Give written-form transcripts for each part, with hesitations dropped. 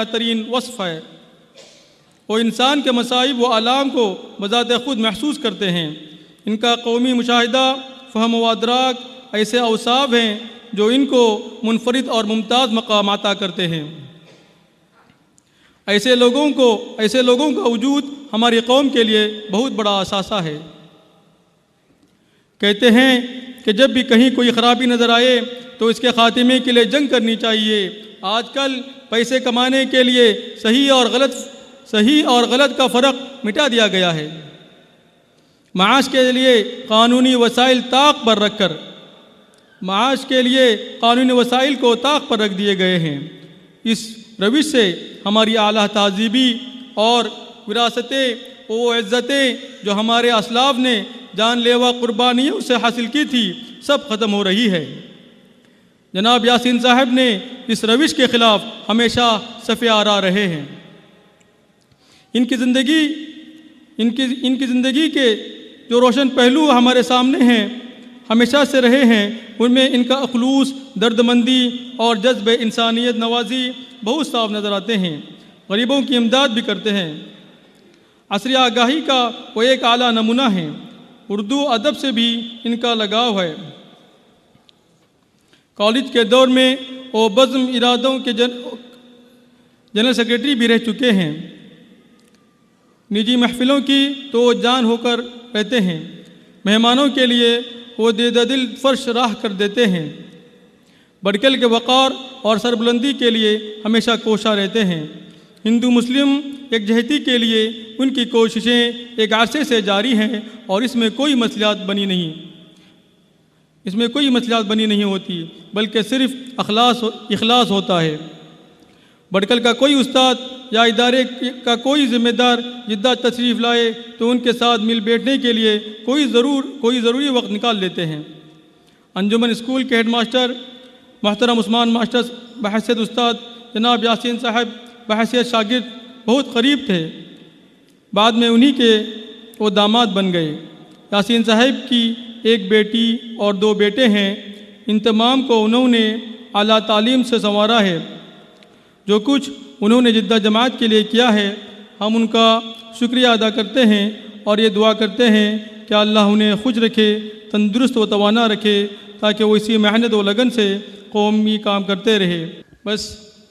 तरीन वस्फ़ है। वो इंसान के मसाइब व आलाम को बज़ात ख़ुद महसूस करते हैं। इनका कौमी मुशाहिदा, फ़हम व अदराक ऐसे अवसाफ हैं जो इनको मुनफरिद और मुमताज़ मकाम अता करते हैं। ऐसे लोगों का वजूद हमारी कौम के लिए बहुत बड़ा असासा है। कहते हैं कि जब भी कहीं कोई ख़राबी नज़र आए तो इसके ख़ात्मे के लिए जंग करनी चाहिए। आजकल पैसे कमाने के लिए सही और गलत का फ़र्क मिटा दिया गया है। माश के लिए कानूनी वसाइल ताक पर रखकर माश के लिए कानूनी वसाइल को ताक पर रख दिए गए हैं। इस रविश से हमारी आला तहज़ीबी और विरासतें वो इज़्ज़तें जो हमारे असलाफ ने जानलेवा कुर्बानियों से हासिल की थी सब ख़त्म हो रही है। जनाब यासीन साहब ने इस रविश के ख़िलाफ़ हमेशा सफ़े आरा रहे हैं। इनकी ज़िंदगी के जो रोशन पहलू हमारे सामने हैं हमेशा से रहे हैं, उनमें इनका अखलूस, दर्दमंदी और जज्ब इंसानियत नवाजी बहुत साफ नज़र आते हैं। गरीबों की इमदाद भी करते हैं। असरी आगाही का वो एक आला नमूना है। उर्दू अदब से भी इनका लगाव है। कॉलेज के दौर में वो बज़्म इरादों के जनरल सेक्रेटरी भी रह चुके हैं। निजी महफिलों की तो वो जान होकर रहते हैं। मेहमानों के लिए वो दिल फर्श राह कर देते हैं। बड़कल के वक़ार और सरबुलंदी के लिए हमेशा कोशा रहते हैं। हिंदू मुस्लिम एकजहती के लिए उनकी कोशिशें एक अरसे से जारी हैं और इसमें कोई मसलियात बनी नहीं होती, बल्कि सिर्फ इखलास होता है। बड़कल का कोई उस्ताद या इदारे का कोई ज़िम्मेदार जिद्दा तशरीफ़ लाए तो उनके साथ मिल बैठने के लिए कोई ज़रूरी वक्त निकाल लेते हैं। अंजुमन स्कूल के हेडमास्टर मोहतरम उस्मान मास्टर बहैसियत उस्ताद, जनाब यासीन साहब बहैसियत शागिर्द बहुत करीब थे। बाद में उन्हीं के वो दामाद बन गए। यासीन साहब की एक बेटी और 2 बेटे हैं। इन तमाम को उन्होंने आला तालीम से संवारा है। जो कुछ उन्होंने जिद्दा जमात के लिए किया है, हम उनका शुक्रिया अदा करते हैं और ये दुआ करते हैं कि अल्लाह उन्हें खुश रखे, तंदुरुस्त व तवाना रखे, ताकि वो इसी मेहनत व लगन से कौमी काम करते रहे। बस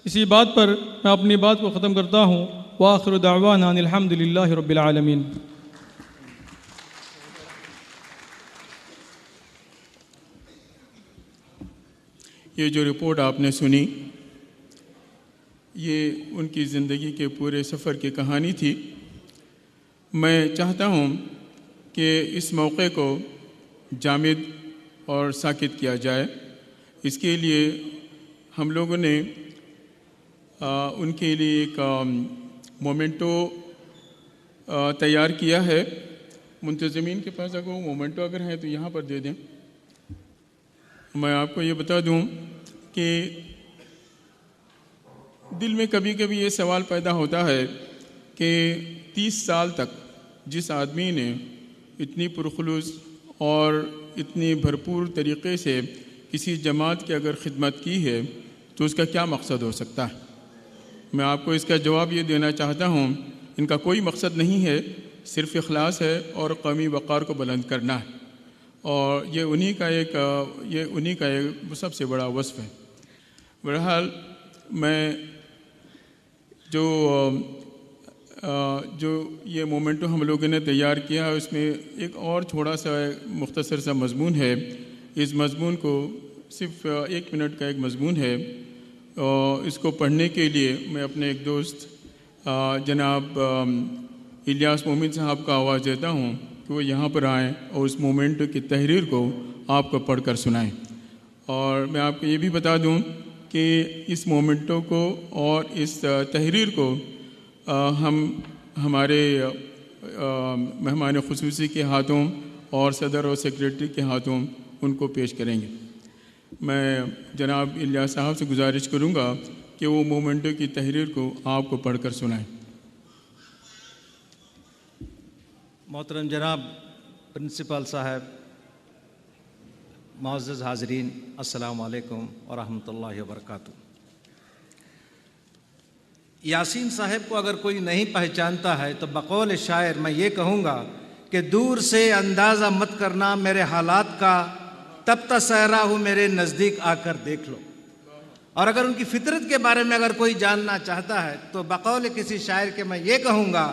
इसी बात पर मैं अपनी बात को ख़त्म करता हूँ। व आखिरु दावाना अनिल हम्दुलिल्लाहि रब्बिल आलमीन। ये जो रिपोर्ट आपने सुनी, ये उनकी ज़िंदगी के पूरे सफ़र की कहानी थी। मैं चाहता हूँ कि इस मौके को जामिद और साकित किया जाए। इसके लिए हम लोगों ने उनके लिए एक मोमेंटो तैयार किया है। मुंतज़मीन के पास अगर वो मोमेंटो अगर है तो यहाँ पर दे दें। मैं आपको ये बता दूँ कि दिल में कभी कभी ये सवाल पैदा होता है कि 30 साल तक जिस आदमी ने इतनी पुरखुलूस और इतनी भरपूर तरीक़े से किसी जमात की अगर ख़िदमत की है तो उसका क्या मकसद हो सकता है। मैं आपको इसका जवाब ये देना चाहता हूँ, इनका कोई मकसद नहीं है, सिर्फ़ इखलास है और कौमी वक़ार को बुलंद करना है। और ये उन्हीं का एक सबसे बड़ा वस्फ़ है। बहरहाल मैं जो ये मोमेंटो हम लोगों ने तैयार किया है उसमें एक और थोड़ा सा मुख्तसर सा मज़मून है। इस मज़मून को सिर्फ 1 मिनट का एक मज़मून है। इसको पढ़ने के लिए मैं अपने एक दोस्त जनाब इलियास मोमिन साहब का आवाज़ देता हूँ कि वो यहाँ पर आएँ और उस मोमेंटो की तहरीर को आपको पढ़ कर सुनाएँ। और मैं आपको ये भी बता दूँ कि इस मोमेंटो को और इस तहरीर को हम हमारे मेहमान ख़ुसूसी के हाथों और सदर और सेक्रेटरी के हाथों उनको पेश करेंगे। मैं जनाब इलियास साहब से गुजारिश करूँगा कि वो मोमेंटो की तहरीर को आपको पढ़कर सुनाएं। मोहतरम जनाब प्रिंसिपल साहब, मुअज़्ज़ज़ हाज़रीन, अस्सलामु अलैकुम व रहमतुल्लाहि व बरकातुहू। यासीन साहब को अगर कोई नहीं पहचानता है तो बकौल शायर मैं ये कहूँगा कि दूर से अंदाज़ा मत करना मेरे हालात का, तब तसहरा हूँ मेरे नज़दीक आकर देख लो। और अगर उनकी फितरत के बारे में अगर कोई जानना चाहता है तो बकौल किसी शायर के मैं ये कहूँगा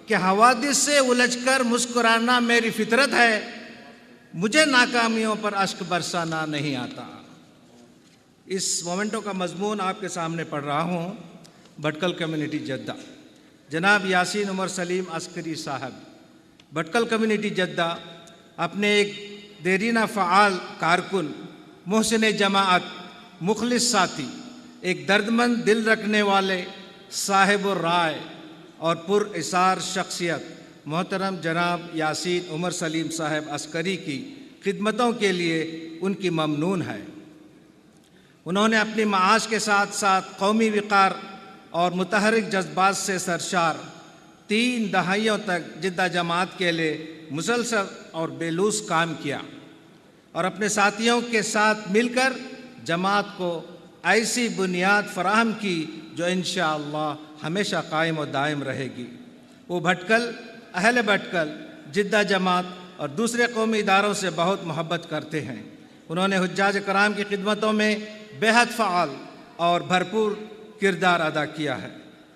कि हवादिस से उलझकर मुस्कुराना मेरी फितरत है, मुझे नाकामियों पर अश्क बरसाना नहीं आता। इस मोमेंटो का मजमून आपके सामने पढ़ रहा हूँ। भटकल कम्युनिटी जद्दा, जनाब यासीन उमर सलीम अस्करी साहब, भटकल कम्युनिटी जद्दा अपने एक देरीना फ़आल कारकुन, मोहसिन जमाअत, मुखलिस साथी, एक दर्दमंद दिल रखने वाले, साहिब राय और पुरइसार शख्सियत मोहतरम जनाब यासीन उमर सलीम साहब अस्करी की खिदमतों के लिए उनकी ममनून है। उन्होंने अपनी माआश के साथ साथ कौमी विकार और मुतहरिक जज्बात से सरशार 3 दहाइयों तक जिद्दा जमात के लिए मुसलसल और बेलूस काम किया और अपने साथियों के साथ मिलकर जमात को ऐसी बुनियाद फराहम की जो इंशाअल्लाह हमेशा कायम और दायम रहेगी। वो भटकल, अहले भटकल, जिद्दा जमात और दूसरे कौमी इदारों से बहुत मोहब्बत करते हैं। उन्होंने हुज्जाज कराम की खिदमतों में बेहद फ़आल और भरपूर किरदार अदा किया है।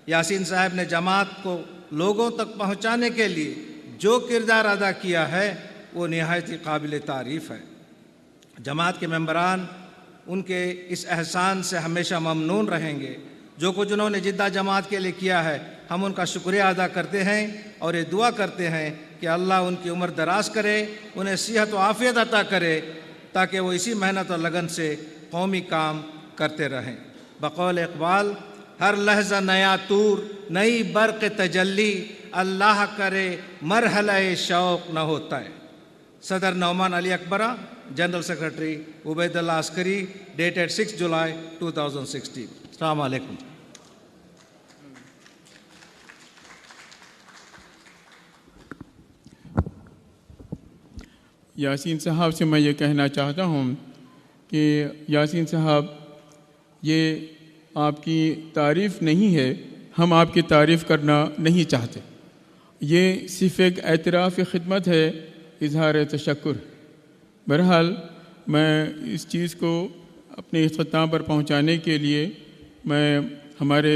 यासीन साहब ने जमात को लोगों तक पहुँचाने के लिए जो किरदार अदा किया है वो निहायत ही काबिल तारीफ़ है। जमात के मेंबरान उनके इस एहसान से हमेशा ममनून रहेंगे। जो कुछ उन्होंने जिद्दा जमात के लिए किया है हम उनका शुक्रिया अदा करते हैं और ये दुआ करते हैं कि अल्लाह उनकी उम्र दराज करे, उन्हें सेहत व आफ़ियत अता करे ताकि वो इसी मेहनत और लगन से कौमी काम करते रहें। बकौल इकबाल, हर लहज़ा नया तूर, नई बर्क़ तजल्ली, अल्लाह करे मरहला शौक़ न होता है। सदर Nauman Ali Akbara, general secretary Ubaidullah Askari, dated 6 July 2016। अस्सलाम वालेकुम। यासीन साहब से मैं ये कहना चाहता हूँ कि यासीन साहब, ये आपकी तारीफ़ नहीं है, हम आपकी तारीफ़ करना नहीं चाहते। ये सिर्फ़ एक एतराफ़ खिदमत है, इजहार तशक्कुर। बहरहाल मैं इस चीज़ को अपने इख्तिताम पर पहुँचाने के लिए मैं हमारे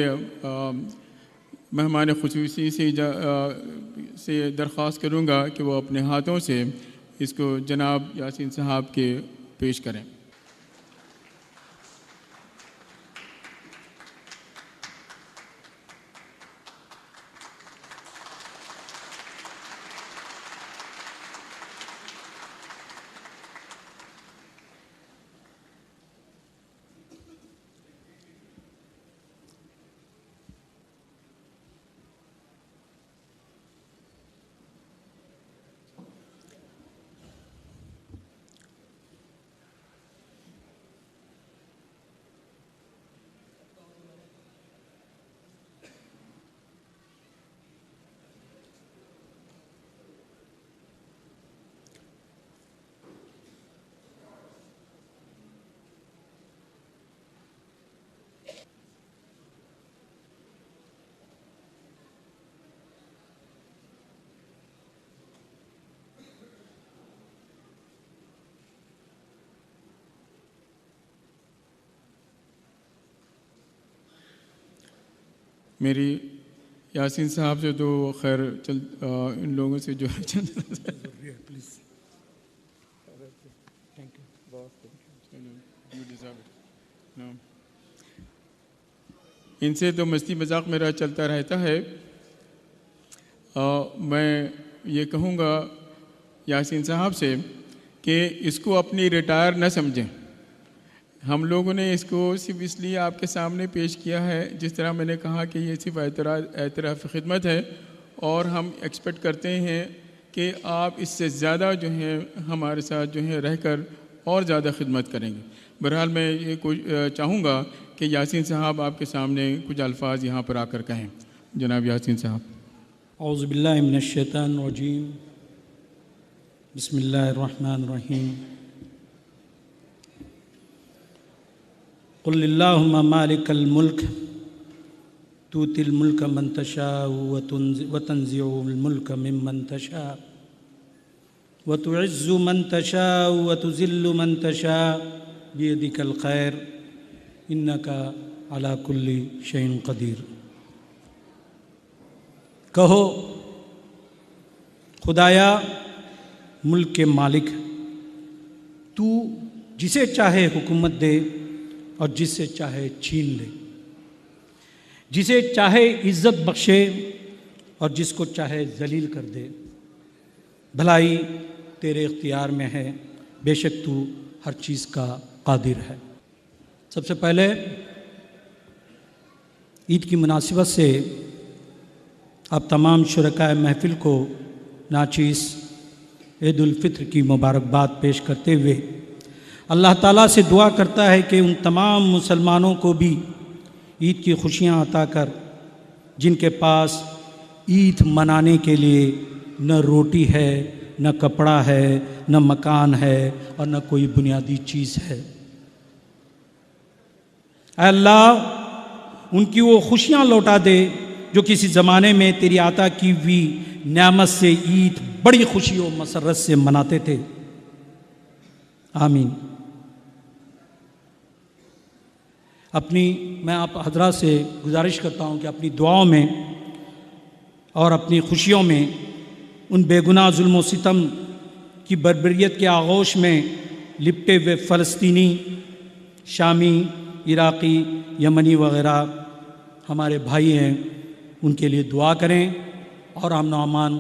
मेहमान ख़ुसूसी से दरख्वास्त करूँगा कि वो अपने हाथों से इसको जनाब यासीन साहब के पेश करें। मेरी यासीन साहब से तो खैर इन लोगों से जो है इनसे तो मस्ती मजाक मेरा चलता रहता है। मैं ये कहूँगा यासीन साहब से कि इसको अपनी रिटायर न समझें। हम लोगों ने इसको सिर्फ इसलिए आपके सामने पेश किया है, जिस तरह मैंने कहा कि ये सिर्फ एतराफ़ खिदमत है और हम एक्सपेक्ट करते हैं कि आप इससे ज़्यादा जो है हमारे साथ जो है रहकर और ज़्यादा खिदमत करेंगे। बहरहाल मैं ये चाहूँगा कि यासीन साहब आपके सामने कुछ अल्फाज यहाँ पर आकर कहें। जनाब यासीन साहब। औज़ु बिल्लाहि मिनश शैतानिर रजीम, बिस्मिल्लाहिर रहमानिर रहीम। कुल अल्लाहुम्मा मालिकल मुल्क तूतिल मुल्क मन तशा व तंज़िउल मुल्क मिम्मन तशा व तुइज़्ज़ु मन तशा व तुज़िल्लु मन तशा बियदिकल खैर इन्नका अला कुल्ली शैइन क़दीर। कहो, खुदाया मुल्क के मालिक, तू जिसे चाहे हुकूमत दे और जिसे चाहे छीन ले, जिसे चाहे इज़्ज़त बख्शे और जिसको चाहे जलील कर दे। भलाई तेरे इख्तियार में है, बेशक तू हर चीज़ का कादिर है। सबसे पहले ईद की मुनासिबत से अब तमाम शुरकाए महफिल को नाचीस ईद उल फित्र की मुबारकबाद पेश करते हुए अल्लाह ताला से दुआ करता है कि उन तमाम मुसलमानों को भी ईद की खुशियाँ अता कर जिनके पास ईद मनाने के लिए न रोटी है, न कपड़ा है, न मकान है और न कोई बुनियादी चीज़ है। अल्लाह उनकी वो खुशियाँ लौटा दे जो किसी ज़माने में तेरी आता की हुई नेमत से ईद बड़ी खुशी और मसरत से मनाते थे। आमीन। मैं आप हजरात से गुजारिश करता हूँ कि अपनी दुआओं में और अपनी खुशियों में उन बेगुनाह जुल्म सितम की बर्बरियत के आगोश में लिपटे हुए फ़लस्तीनी, शामी, इराक़ी, यमनी वग़ैरह हमारे भाई हैं, उनके लिए दुआ करें और अमन व अमान,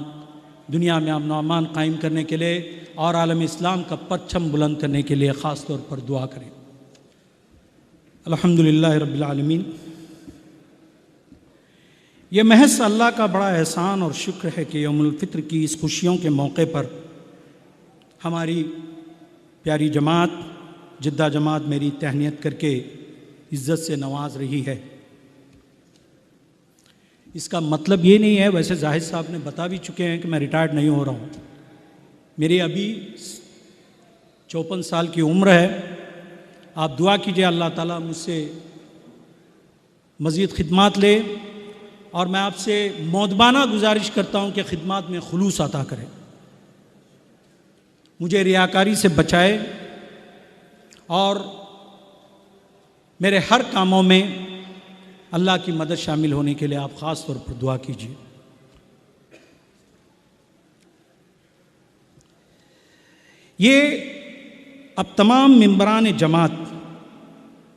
दुनिया में अमन व अमान कायम करने के लिए और आलम इस्लाम का परचम बुलंद करने के लिए ख़ास तौर पर दुआ करें। अल्हम्दुलिल्लाह रब्बिल आलमीन। ये महज अल्लाह का बड़ा एहसान और शुक्र है कि यौमुल फित्र की इस खुशियों के मौके पर हमारी प्यारी जमात जिद्दा जमात मेरी तहनीत करके इज़्ज़त से नवाज रही है। इसका मतलब ये नहीं है, वैसे जाहिद साहब ने बता भी चुके हैं कि मैं रिटायर्ड नहीं हो रहा हूँ। मेरी अभी 54 साल की उम्र है। आप दुआ कीजिए अल्लाह ताला मुझसे मज़ीद खिदमात ले और मैं आपसे मौदबाना गुजारिश करता हूँ कि खिदमात में खुलूस अता करें, मुझे रियाकारी से बचाए और मेरे हर कामों में अल्लाह की मदद शामिल होने के लिए आप ख़ास तौर पर दुआ कीजिए। ये अब तमाम मेंबरान जमात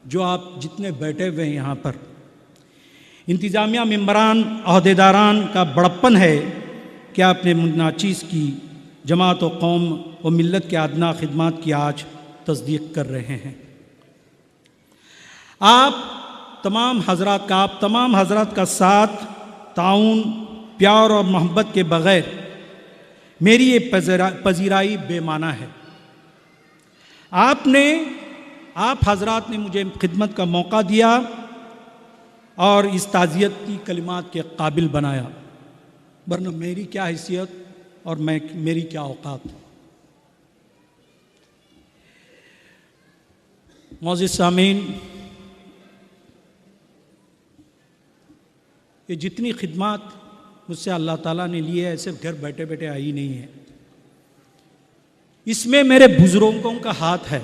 जो आप जितने बैठे हुए हैं यहाँ पर, इंतज़ामिया मेंबरान, अहदेदारान का बड़प्पन है कि आपने नाचीज़ की जमात व कौम व मिल्लत के अदना खिदमात की आज तस्दीक कर रहे हैं। आप तमाम हज़रात का साथ, ताउन, प्यार और मोहब्बत के बग़ैर मेरी ये पजीराई बेमाना है। आप हज़रात ने मुझे खिदमत का मौका दिया और इस ताज़ियती कलिमात के काबिल बनाया, वरना मेरी क्या हैसियत और मेरी क्या औकात। मौज़िज़ सामीन, ये जितनी खिदमत मुझसे अल्लाह ताला ने ली है सिर्फ घर बैठे बैठे आई नहीं है, इसमें मेरे बुजुर्गों का हाथ है।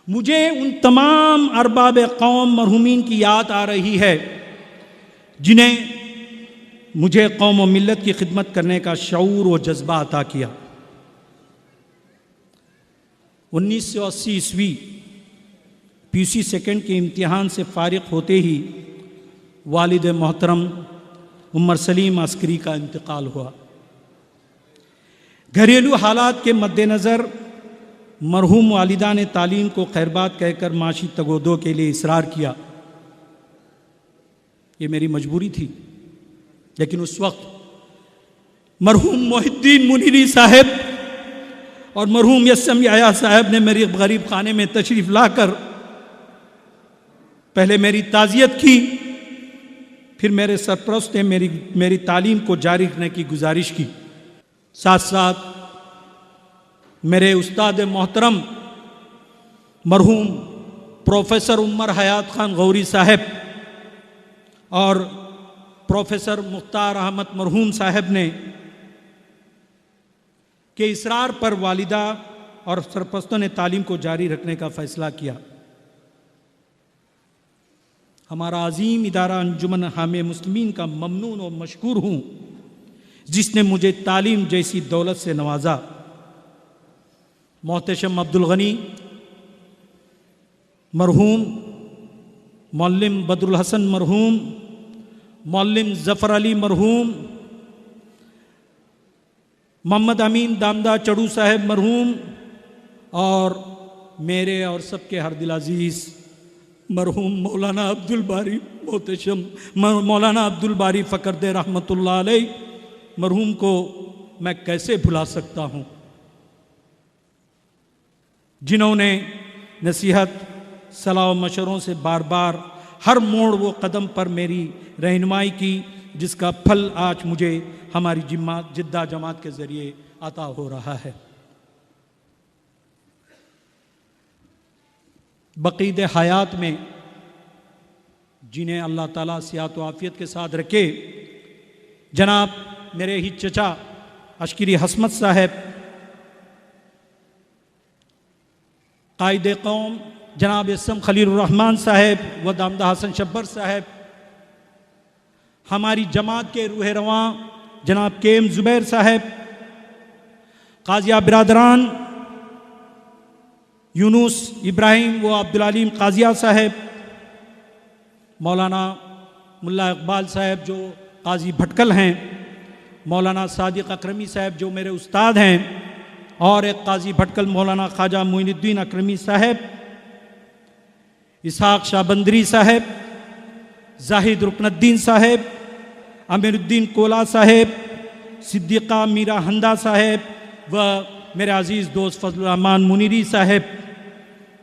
मुझे उन तमाम अरबाब कौम मरहूमीन की याद आ रही है जिन्हें मुझे कौम और मिल्लत की खिदमत करने का शऊर व जज्बा अता किया। 1980 ईस्वी पीयूसी सेकंड के इम्तिहान से फारिग होते ही वालिद मोहतरम उमर सलीम अस्करी का इंतकाल हुआ। घरेलू हालात के मद्देनज़र मरहूम वालिदा ने तालीम को खैरबाद कहकर माशी तगोदो के लिए इसरार किया। ये मेरी मजबूरी थी, लेकिन उस वक्त मरहूम मोहिद्दीन मुनीरी साहब और मरहूम यस्सम याया साहब ने मेरी गरीब खाने में तशरीफ़ लाकर पहले मेरी ताज़ियत की, फिर मेरे सरपरस्त ने मेरी तालीम को जारी रखने की गुजारिश की। साथ साथ मेरे उस्ताद मोहतरम मरहूम प्रोफेसर उमर हयात खान गौरी साहब और प्रोफेसर मुख्तार अहमद मरहूम साहब ने के इसरार पर वालिदा और सरपरस्तों ने तालीम को जारी रखने का फ़ैसला किया। हमारा अजीम इदारा अंजुमन हामे मुस्लिमीन का ममनून और मशकूर हूँ जिसने मुझे तालीम जैसी दौलत से नवाजा। मोहतशम अब्दुल गनी मरहूम, मौल्लिम बदरुल हसन मरहूम, मौल्लिम ज़फ़र अली मरहूम, मोहम्मद अमीन दामदा चड़ू साहब मरहूम और मेरे और सबके हर दिल अजीज़ मरहूम मौलाना अब्दुल बारी मोहतशम मौलाना अब्दुल बारी फ़करदे रहमतुल्लाह अलैह मरहूम को मैं कैसे भुला सकता हूँ, जिन्होंने नसीहत सलाह मशवरों से बार बार हर मोड़ वो कदम पर मेरी रहनुमाई की, जिसका फल आज मुझे हमारी जिद्दा जमात के ज़रिए अता हो रहा है। बक़ीद हयात में जिन्हें अल्लाह ताला सियात व आफ़ियत के साथ रखे, जनाब मेरे ही चचा अशकिरी हसमत साहब, कायदे कौम जनाब इसम खलीलुर्रहमान साहब व दामदा हसन शब्बर साहब, हमारी जमात के रूह रवां जनाब के एम ज़ुबैर साहब, काजिया बिरादरान यूनुस इब्राहिम व अब्दुल अलीम काजिया साहब, मौलाना मुल्ला इकबाल साहब जो काजी भटकल हैं, मौलाना सादिक अकरमी साहब जो मेरे उस्ताद हैं, और एक काजी भटकल मौलाना ख्वाजा मोइनुद्दीन अकरमी साहब, इसहाक शाहबंदरी साहब, जाहिद रुकनुद्दीन साहब, अमीरुद्दीन कोला साहब, सिद्दीक़ा मीरा हंदा साहब व मेरे अज़ीज़ दोस्त फजलुर रहमान मुनीरी साहब,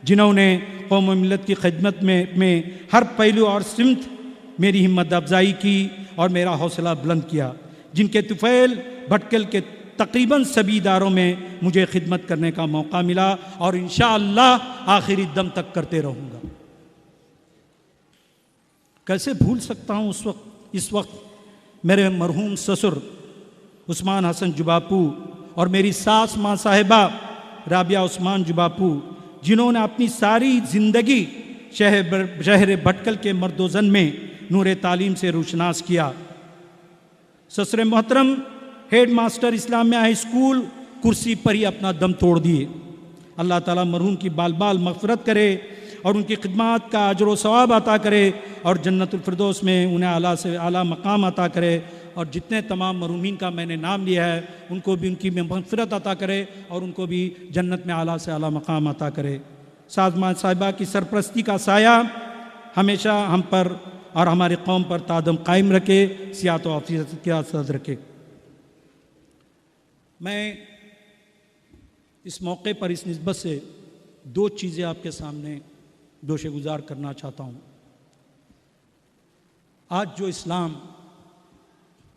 जिन्होंने कौम व मिल्लत की खिदमत में हर पहलू और सिमत मेरी हिम्मत अफजाई की और मेरा हौसला बुलंद किया, जिनके तुफ़ैल भटकल के तकरीबन सभी इदारों में मुझे खिदमत करने का मौका मिला और इंशाअल्लाह आखिरी दम तक करते रहूँगा। कैसे भूल सकता हूँ इस वक्त मेरे मरहूम ससुर उस्मान हसन जुबापू और मेरी सास माँ साहिबा राबिया उस्मान जुबापू, जिन्होंने अपनी सारी ज़िंदगी शहर भटकल के मर्दोज़न में नूर तालीम से रोशनास किया। ससुर मोहतरम head master Islamia high school कुर्सी पर ही अपना दम तोड़ दिए। अल्लाह ताला मरहूम की बाल बाल मग़फ़िरत करे और उनकी खिदमत का अजर व सवाब अता करे और जन्नतुल फिरदौस में उन्हें आला से आला मकाम अता करे, और जितने तमाम मरहूमीन का मैंने नाम लिया है उनको भी उनकी मग़फ़िरत अता करे और उनको भी जन्नत में आला से आला मकाम अता करे। साजमा साहिबा की सरपरस्ती का साया हमेशा हम पर और हमारी कौम पर तादम कायम रखे, सियात व आफ़ियत के साथ रखे। मैं इस मौके पर इस निस्बत से दो चीज़ें आपके सामने दोशेगुजार करना चाहता हूँ। आज जो इस्लाम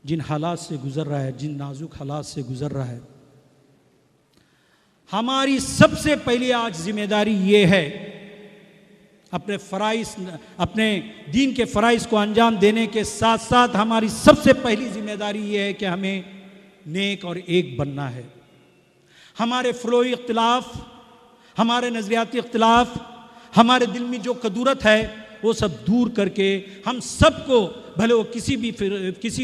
जिन हालात से गुज़र रहा है, जिन नाजुक हालात से गुज़र रहा है, हमारी सबसे पहली आज जिम्मेदारी ये है अपने दीन के फ़राइज़ को अंजाम देने के साथ साथ हमारी सबसे पहली जिम्मेदारी ये है कि हमें नेक और एक बनना है। हमारे फ़रोई इख्तिलाफ, हमारे नज़रियाती इख्तिलाफ, हमारे दिल में जो कदूरत है वो सब दूर करके हम सबको, भले वो किसी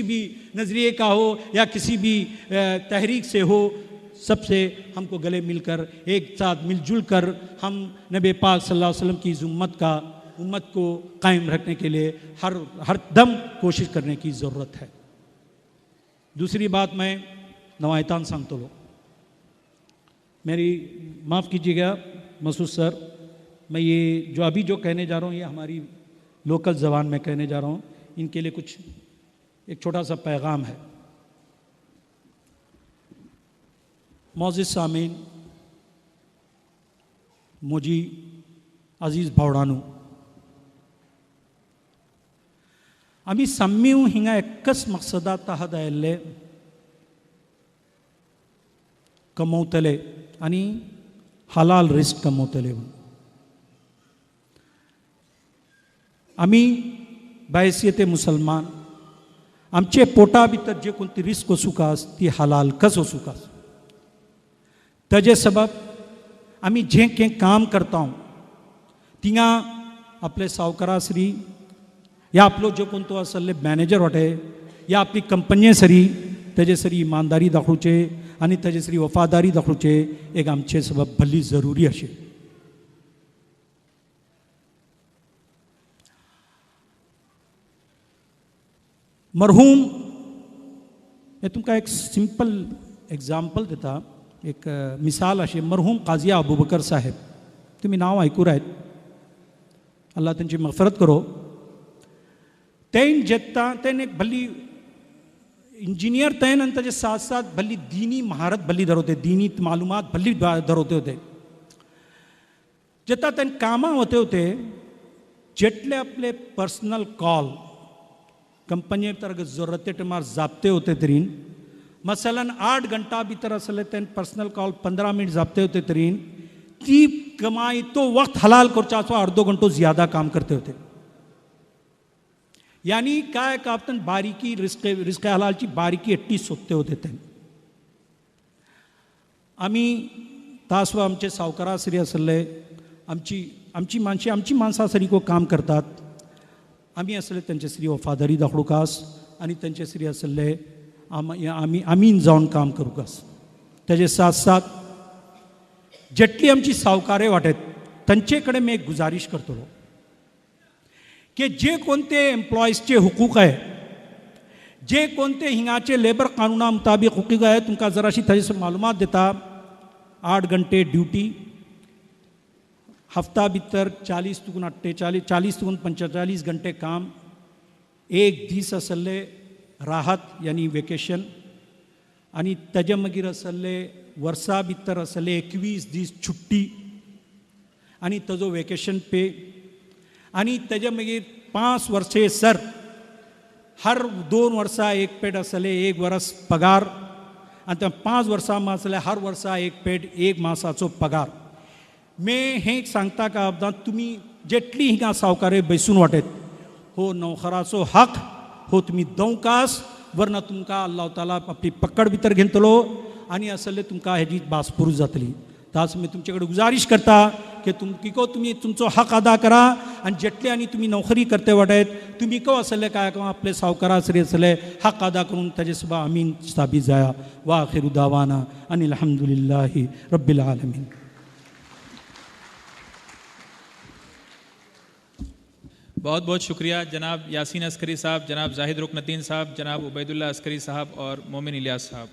भी नज़रिए का हो या किसी भी तहरीक से हो, सबसे हमको गले मिलकर एक साथ मिलजुल कर हम नबी पाक सल्लल्लाहु अलैहि वसल्लम की इस उम्मत को कायम रखने के लिए हर दम कोशिश करने की ज़रूरत है। दूसरी बात मैं नवायतान सांगतो लो, मेरी माफ़ कीजिएगा मसूद सर, मैं ये जो अभी जो कहने जा रहा हूँ ये हमारी लोकल ज़बान में कहने जा रहा हूँ, इनके लिए कुछ एक छोटा सा पैगाम है। मौजिज़ सामीन, मुझी अज़ीज़ भावड़ानू, आमी सम्मिऊ हिंगा एकच मकसदा तहत आयल्ले कमवतले आणि हलाल रिस्क कमवतले। आमी बायसियत मुसलमान आमचे पोटा भितर जे कोणती रिस्क वचूकास ती हलाल कस वचूकास ताजे सबब आमी जे के काम करता थिंगा आपले सावकारासरी या आपलो जो कोण तो आसले मॅनेजर वाटे या आपली कंपनी सरी तेजे सरी इमानदारी दाखोवचे आनी तेजे सरी वफादारी दाखोवचे एक आमचे सबब भली जरुरी अशें. मरहूम हे तुमकां एक सिंपल एग्जाम्पल दिता, एक मिसाल अशी. मरहूम काजिया अबूबकर साहेब, तुम्ही नाव ऐकून आहेत, अल्लाह त्यांची मगफरत करो. तेन जेत्ता तेन एक भली इंजिनियर तेन आणि त्याचे साथ साथ भली दीनी महारत भली धरवते, दीनी मालूमात भली धरवते होते. जेता तेन कामा होते होते जेटले आपले पर्सनल कॉल कंपनी तरह जरूरत टाइमार जापते होते तरीन, मसलन 8 घंटा भीतर असले तेन पर्सनल कॉल 15 मिनट जापते होते तरीन ती कमाई तो वक्त हलाल करचाचो अर्धो घंटो ज्यादा काम करते होते. यानी काय कापतन बारीकी रिस्क हलालची बारीकी एट्टी सोदते होते ते. आमी तासवा आमचे सावकारा सरी असले आमची माणसां सरी को काम करतात. आमी असले त्यांचे सरी वफादारी दाखोवकास आणि त्यांचे सरी असले आमी आमीन जावन काम करूकास. तेजे साथ साथ जेटली आमची सावकारे वाटेत तांचे कडेन मी एक गुजारिश करतलो की जे कोणते एम्प्लॉईजचे हुकूक आहे, जे कोणते हिंगाचे लेबर कानूना मुताबिक हुकूक आहे, तुमकां जराशी ताजे मालूमात देता. 8 घंटे ड्यूटी, हफ्ता भितर 40 to 48 40 to 45 घंटे काम, एक दीस असले राहत यानी वेकेशन, आणि ताजे मागीर असले वर्सा भितर असले 21 दीस छुट्टी आणि ताजो वेकेशन पे, आणि ताजे मागीर 5 वर्षे सर हर 2 वर्सां एक पेड असले 1 वर्स पगार, आणि त्या 5 वर्सां असले हर वर्सा एक पेड 1 मासाचो पगार. मे हे सांगता का अपदा तुम्ही जेटली हिंगा सावकारे बैसून वाटेत हो नौकराचो हक हो तुम्ही दवकास, वरना तुमकां अल्लाह ताला आपली पकड भितर घेतलो आणि असले तुमकां हेजी बासपूर जातली. तास मी तुमचे कडेन गुजारिश करता की तुम्ही तुमचो हक अदा करा, आणि जेटले आणि तुम्ही नोकरी करते वाटेत तुम्ही को असले काय आपले सावकारा सरी असले हक अदा करून ताजे सुबह आमीन साबित जाया. वा आखिरु दावाना अनिल हम्दुलिल्लाहि रब्बिल आलमीन. बहुत बहुत शुक्रिया जनाब यासीन अस्करी साहब, जनाब जाहिद रुकनतीन साहब, जनाब उबैदुल्लाह अस्करी साहब और मोमिन इलियास साहब.